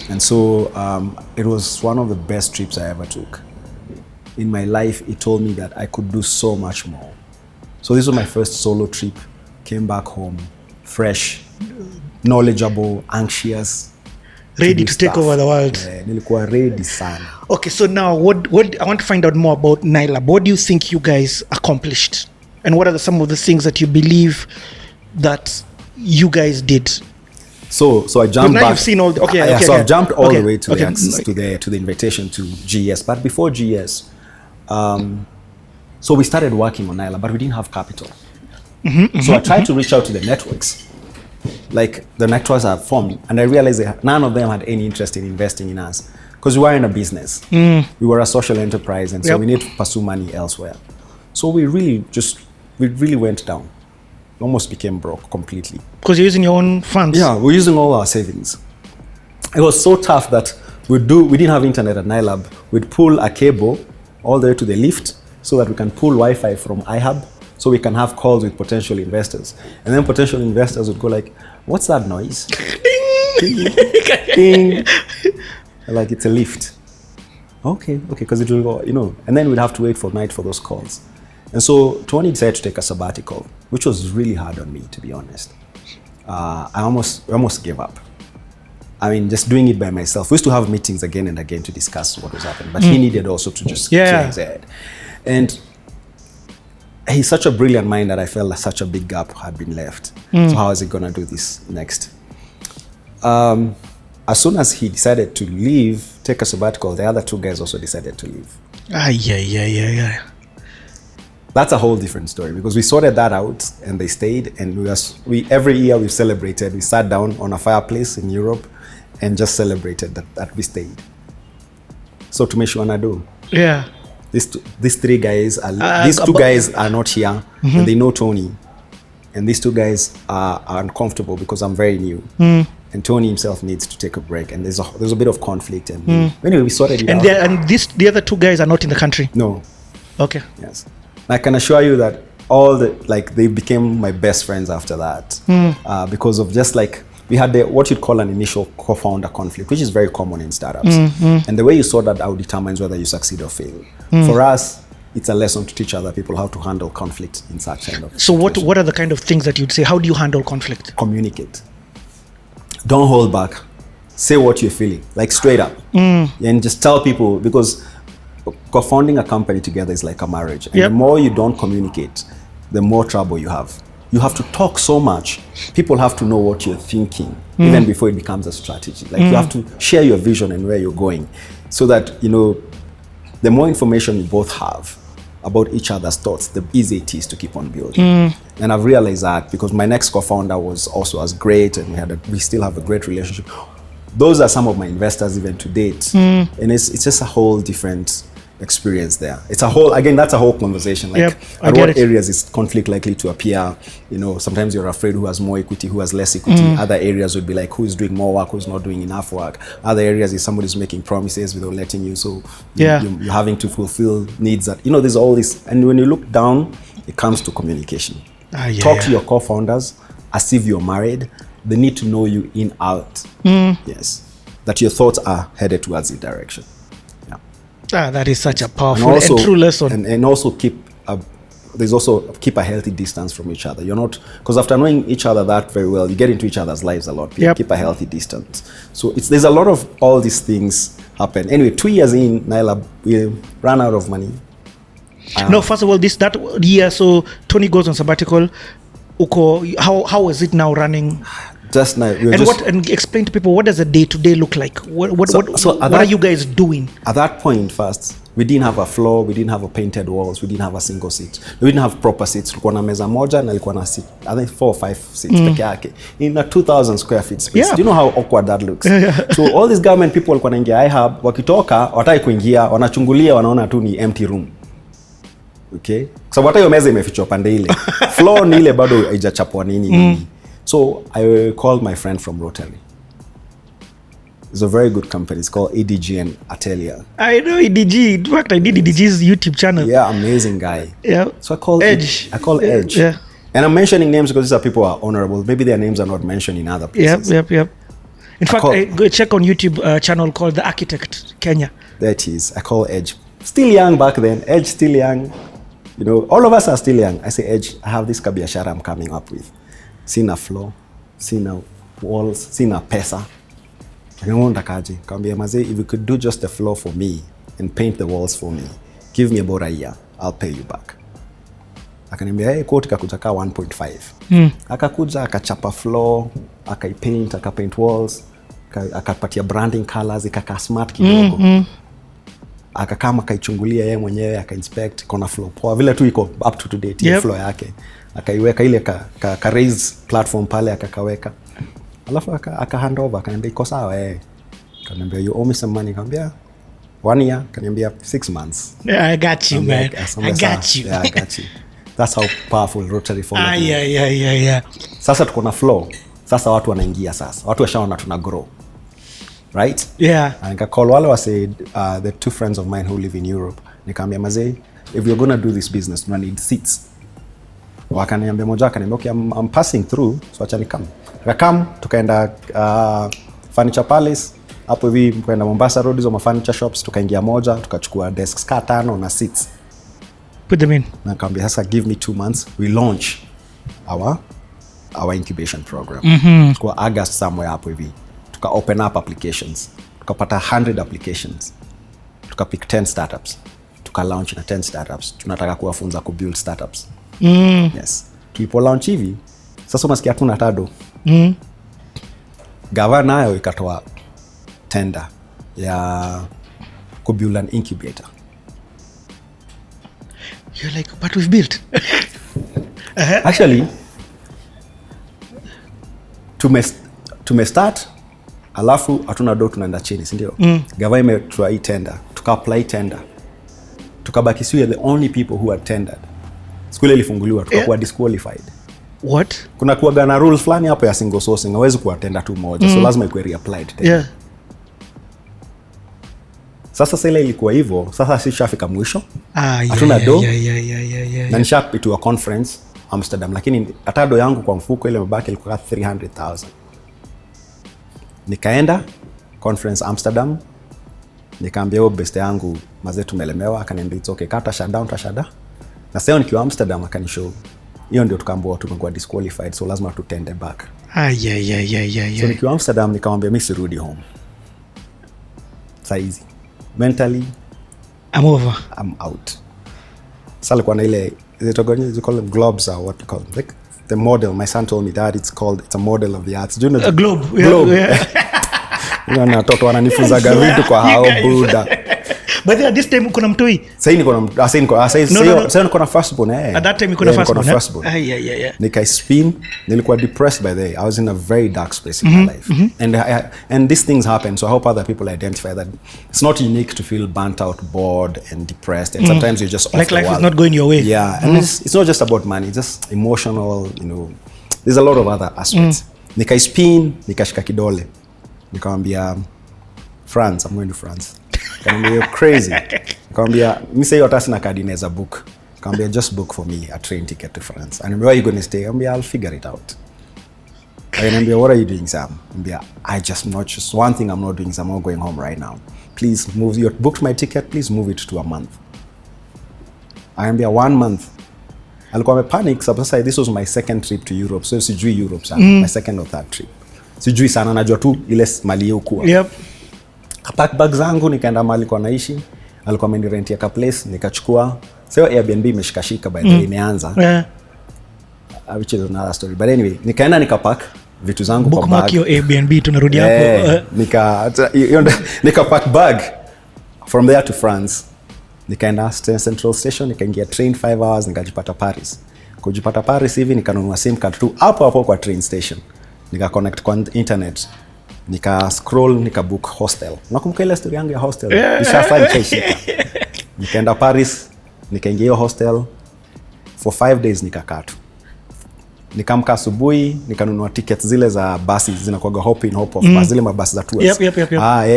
And so it was one of the best trips I ever took. In my life, it told me that I could do so much more. So this was my first solo trip. Came back home, fresh, knowledgeable, anxious. Ready to take over the world. Nilikuwa ready sana. Okay, so now what I want to find out more about Nailab. What do you think you guys accomplished? And what are some of the things that you believe that you guys did? So I jumped back. You've seen all the, so I've jumped all the way to the access, to the invitation to GS. But before GS, so we started working on Nailab, but we didn't have capital. So I tried to reach out to the networks. Like the networks are formed, and I realized that none of them had any interest in investing in us because we were in a business. We were a social enterprise, and so we need to pursue money elsewhere. So we really went down. Almost became broke completely. Because you're using your own funds? Yeah, we're using all our savings. It was so tough that we didn't have internet at Nailab. We'd pull a cable all the way to the lift so that we can pull Wi-Fi from iHub so we can have calls with potential investors. And then potential investors would go like, what's that noise? Ding. Ding. Like, it's a lift. Okay, because it will go, and then we'd have to wait for night for those calls. And so Tony decided to take a sabbatical, which was really hard on me, to be honest. I almost gave up. I mean, just doing it by myself. We used to have meetings again and again to discuss what was happening, but he needed also to just clear his head. And he's such a brilliant mind that I felt like such a big gap had been left. So how is he gonna do this next? As soon as he decided to leave, take a sabbatical, the other two guys also decided to leave. Yeah. That's a whole different story because we sorted that out and they stayed, and we every year we celebrated. We sat down on a fireplace in Europe and just celebrated that we stayed. So tumeshuana do. Yeah. These three guys these two guys are not here, and they know Tony. And these two guys are uncomfortable because I'm very new. And Tony himself needs to take a break, and there's a bit of conflict. And anyway, we sorted it out. And the other two guys are not in the country? No. Okay. Yes. I can assure you that they became my best friends after that, because of just like we had what you'd call an initial co-founder conflict, which is very common in startups. And the way you sort that out determines whether you succeed or fail. For us, it's a lesson to teach other people how to handle conflict in such kind of situation. So what are the kind of things that you'd say? How do you handle conflict? Communicate. Don't hold back. Say what you're feeling, like straight up, and just tell people, because co-founding a company together is like a marriage. And the more you don't communicate, the more trouble you have. You have to talk so much. People have to know what you're thinking, even before it becomes a strategy. Like you have to share your vision and where you're going, so that, the more information you both have about each other's thoughts, the easier it is to keep on building. And I've realized that because my next co-founder was also as great, and we still have a great relationship. Those are some of my investors even to date. And it's just a whole different experience there. It's a whole, again, that's a whole conversation. Like at what areas is conflict likely to appear? Sometimes you're afraid who has more equity, who has less equity. Other areas would be like who is doing more work, who's not doing enough work. Other areas is somebody's making promises without letting you. So you're having to fulfill needs that, there's all this. And when you look down, it comes to communication. Talk to your co-founders as if you're married. They need to know you in out. Yes. That your thoughts are headed towards the direction. That is such a powerful and true lesson. And also keep a healthy distance from each other. You're not, because after knowing each other that very well, you get into each other's lives a lot. Keep a healthy distance. So there's a lot of all these things happen. Anyway, 2 years in Nailab, we ran out of money. No, first of all, that year, so Tony goes on sabbatical. How is it now running? Just now, and explain to people, what does a day-to-day look like? What are you guys doing? At that point, first, we didn't have a floor, we didn't have a painted walls, we didn't have a single seat, we didn't have proper seats. Tulikuwa na meza moja na ilikuwa na seat, I think 4 or 5 seats peke yake in a 2,000 square feet space. Do you know how awkward that looks? So all these government people walikuwa naingia iHub, wakitoka wataki kuingia, wanachungulia, wanaona tu ni empty room. Okay, so hata hiyo meza imefichwa pande ile, floor ni ile bado haijachapwa nini. So I called my friend from Rotary. It's a very good company. It's called EDG and Atelier. I know EDG. In fact, I did EDG's YouTube channel. Yeah, amazing guy. Yeah. So I called Edge. Edge. Yeah. And I'm mentioning names because these are people who are honorable. Maybe their names are not mentioned in other places. Yep. In fact, go check on YouTube channel called The Architect Kenya. There it is. I call Edge. Still young back then. Edge still young. You know, all of us are still young. I say, Edge, I have this kabiashara I'm coming up with. Sina floor, sina walls, sina pesa. Kambia maze, if you could do just the floor for me and paint the walls for me, give me about a year, I'll pay you back. Akaniambia, hey, quote kakuja ka 1.5. Akakuja, akachapa floor, akapaint walls, akapatia branding colors, ikaka smart kidogo. Akakama akaichungulia yeye mwenyewe, akainspect, kona floor poa vile tu iko up to date, yep. Floor yake. Akaiweka ile ka raise platform pale, akakaweka. Alafu aka hand over, akaniambia iko sawa Akaniambia you owe me some money. Akaniambia 1 year. Akaniambia 6 months. Yeah, I got you, man. I got you. Yeah, I got you. That's how powerful rotary format is. Yeah. Sasa tuko na flow. Sasa watu wanaingia sasa. Watu washaona tuna grow. Right? Yeah. And nikacall wale wase the 2 friends of mine who live in Europe. Nikamwambia mazee, if you're going to do this business, tuna need seats. Wakaniambia moja, akaniambia okay, I'm passing through, so acha nikam. Tukaenda Furniture Palace. Hapo hivi kwenda Mombasa Road hizo furniture shops, tukaingia moja, tukachukua desks ka 5 na seats. Put them in. Na nikamwambia sasa give me 2 months, we launch our incubation program. Kwa August somewhere hapo hivi. Tuka open up applications. Tukapata 100 applications. Tukapick 10 startups. Tuka launch na 10 startups. Tunataka kuwafunza ku build startups. Yes. Tulipo launch hivi, sasa unasikia tuna tado. Gavana nayo ikatoa tender ya ku build an incubator. You're like, but we've built. Actually, tumestart alafu hatuna do, tunaenda chini, si ndio? Gavana imetoa hii tender, tuka apply tender. Tukabaki sisi the only people who had tendered. Skule ilifunguliwa, tukakuwa disqualified. What? Kuna kuwa na rules fulani hapo ya single sourcing, hawezi kuatenda tu moja, so lazima ikuwe reapplied tena. Yeah. Sasa sasa ilikuwa hivyo, sasa sisi shafika mwisho. Hatuna do. Na nishapi to a conference Amsterdam, lakini atado yangu kwa mfuko ile mabaki ilikuwa 300,000. Nikaenda conference Amsterdam, nikaambia huyo best yangu mazee tumelemewa, akaniambia it's okay, kata shutdown tashada. Na sasa nikiwa Amsterdam akanishow. Hiyo ndio tukaambiwa tumekuwa disqualified, so lazima tutende back. So nikiwa Amsterdam nikamwambia mimi sirudi home. Saizi mentally I'm over. I'm out. Sasa alikuwa na ile they call them globes or what you call them, like the model. My son told me that it's a model of the arts. Do you know a globe? Yeah. Unaona watoto wananifunzaga vitu kwa hao buda. But at this time kuna mtoi. Sasa niko na firstborn At that time kuna firstborn. Yeah. Nika spin, nilikuwa depressed by the way. I was in a very dark space in my life. And these things happen, so I hope other people identify that it's not unique to feel burnt out, bored and depressed, and sometimes you're just like life is not going your way. Yeah, and it's not just about money, it's just emotional, you know. There's a lot of other aspects. Nika spin, nikashika kidole. Nikamwambia France, I'm going to France. Nikamwambia you're crazy. Nikamwambia mimi sasa hata sina kadi naweza book. Nikamwambia just book for me a train ticket to France. And where are you going to stay? Nikamwambia I'll figure it out. Nikamwambia what are you doing, Sam? Nikamwambia just one thing I'm not doing is I'm not going home right now. Please move, you booked my ticket, please move it to a month. Nikamwambia 1 month. Alikuwa amepanic sababu sasa this was my second trip to Europe. So sijui Europe sana. My second or third trip. Sijui sana, najua tu ile mali huko. Yep. Pack bag zangu nikaenda mahali kwa naishi. Alikuwa amenirentia ka place, nikachukua. Sio Airbnb imeshikashika by the way imeanza. Yeah. Which is another story. But anyway, nikaenda nikapack vitu zangu kwa bag. Bookmark your Airbnb, tunarudi hapo. Nikapack bag from there to France. Nikaenda Central Station, nikaingia train 5 hours, nikajipata Paris. Kujipata Paris hivi nikanunua SIM card tu hapo kwa train station. Nika connect kwa internet. Nika scroll, nika book hostel. Nakumbuka ile story yangu ya hostel. Nishafanya chaishika. Nikaenda Paris, nikaingia hiyo hostel for 5 days nikakaa tu. Nikamka asubuhi, nikanunua tickets zile za basi zinakuwa hop in hop off, zile mabasi za tours. Yep.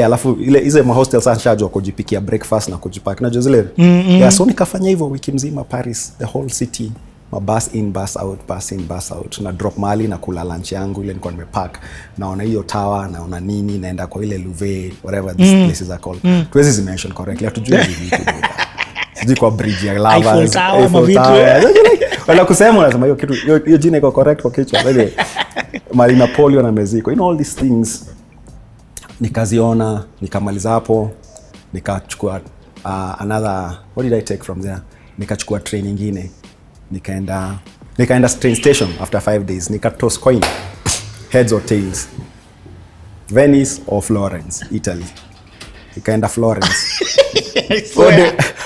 Alafu ile hizo hostel sasa nishajua kujipikia breakfast na kujipaka. Najua zile. Yeah, so nikafanya hivyo wiki mzima Paris, the whole city. bus in bus out, na drop mali na kula lunch yangu ile nilikuwa nimepack, naona hiyo tower, naona nini, naenda kwa ile Louvet, whatever these places are called. Tuwezi mention correctly, hatujui vipi. Sijui kwa bridge ya Lovers, Eiffel Tower. Wala kusema unasema hiyo kitu, hiyo jina iko correct kwa kichwa. Anyway, mali Napoleon na Mexico, all these things nikaziona, nikamaliza hapo, nikachukua another, what did I take from there? Nikachukua train nyingine, nikaenda train station after 5 days, nikatoss coin, heads or tails, Venice or Florence, Italy. Nikaenda Florence.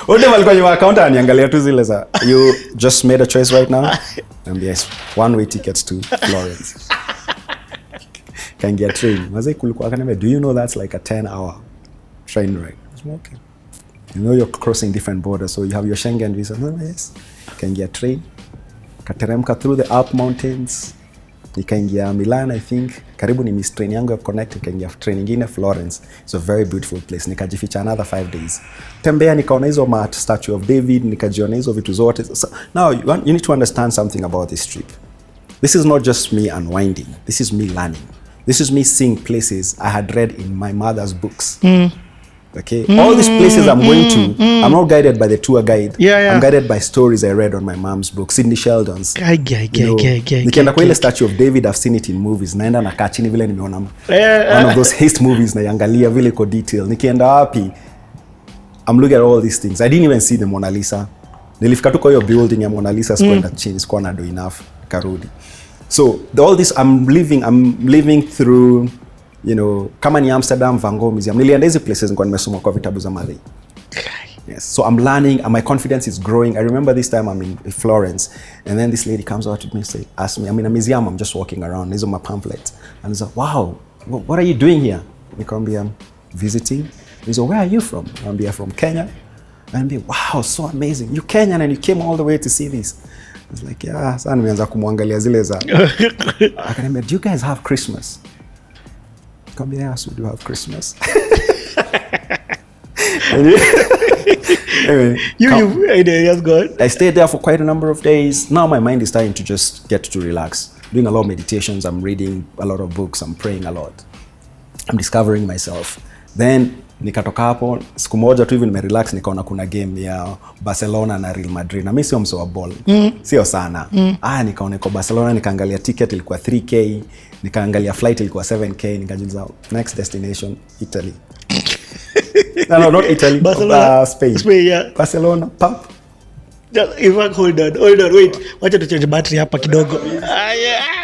Ode walikuwa nyuma counter aniangalia tu zile za, you just made a choice right now? And yes, one way tickets to Florence. Can get train. Mazai kulikuwa akaniambia, do you know that's like a 10-hour train ride? Okay. You know you're crossing different borders, so you have your Schengen visa. No, yes. Can get train. Kateremka through the Alp mountains. Nikaingia Milan, I think. Karibu ni miss train yangu ya connect, nikaingia train nyingine Florence. It's a very beautiful place. Nikajificha another 5 days. Tembea nikaona hizo statue of David, nikajiona hizo vitu zote. So, now you need to understand something about this trip. This is not just me unwinding. This is me learning. This is me seeing places I had read in my mother's books. Okay, all these places I'm going to, I'm not guided by the tour guide. I'm guided by stories I read on my mom's book, Sidney Sheldon's. Nikienda kwa ile statue of David, I've seen it in movies. Naenda na kachini vile nimeona one of those haste movies na yangalia vile ko detail. Nikienda wapi, I'm looking at all these things. I didn't even see the Mona Lisa. Nilifika tu kwa hiyo building ya Mona Lisa, sikuenda chini, sikuwa na do enough, karudi. So all this I'm living through, kama ni Amsterdam, Van Gogh Museum. Nilienda hizi places nilikuwa nimesoma kwa vitabu za Madhi. Yes, so I'm learning and my confidence is growing. I remember this time I'm in Florence and then this lady comes out to me and asks me, I'm in a museum, I'm just walking around. These are my pamphlets. And he's like, wow, what are you doing here? Nikamwambia, I'm visiting. He's like, where are you from? I'm from Kenya. And I'm wow, so amazing. You're Kenyan and you came all the way to see this. I was like, yeah. Sasa nimeanza kumwangalia zile za. Akaniambia, do you guys have Christmas? Yes, we do have Christmas. Anyway, I stayed there for quite a number of days. Now my mind is starting to just get to relax. Doing a lot of meditations, I'm reading a lot of books, I'm praying a lot. I'm discovering myself. Then nikatoka hapo, siku moja tu hivi nimerelax, nikaona kuna game ya Barcelona na Real Madrid. Na mimi sio mso wa ball. Sio sana. Nikaona kwa Barcelona, nikaangalia ticket ilikuwa 3K, nikaangalia flight ilikuwa 7K, nikajiuliza next destination Italy. No, not Italy, Spain. Spain, yeah. Barcelona, pop. Hold on, wait. Wacha tu change battery hapa kidogo. Yeah.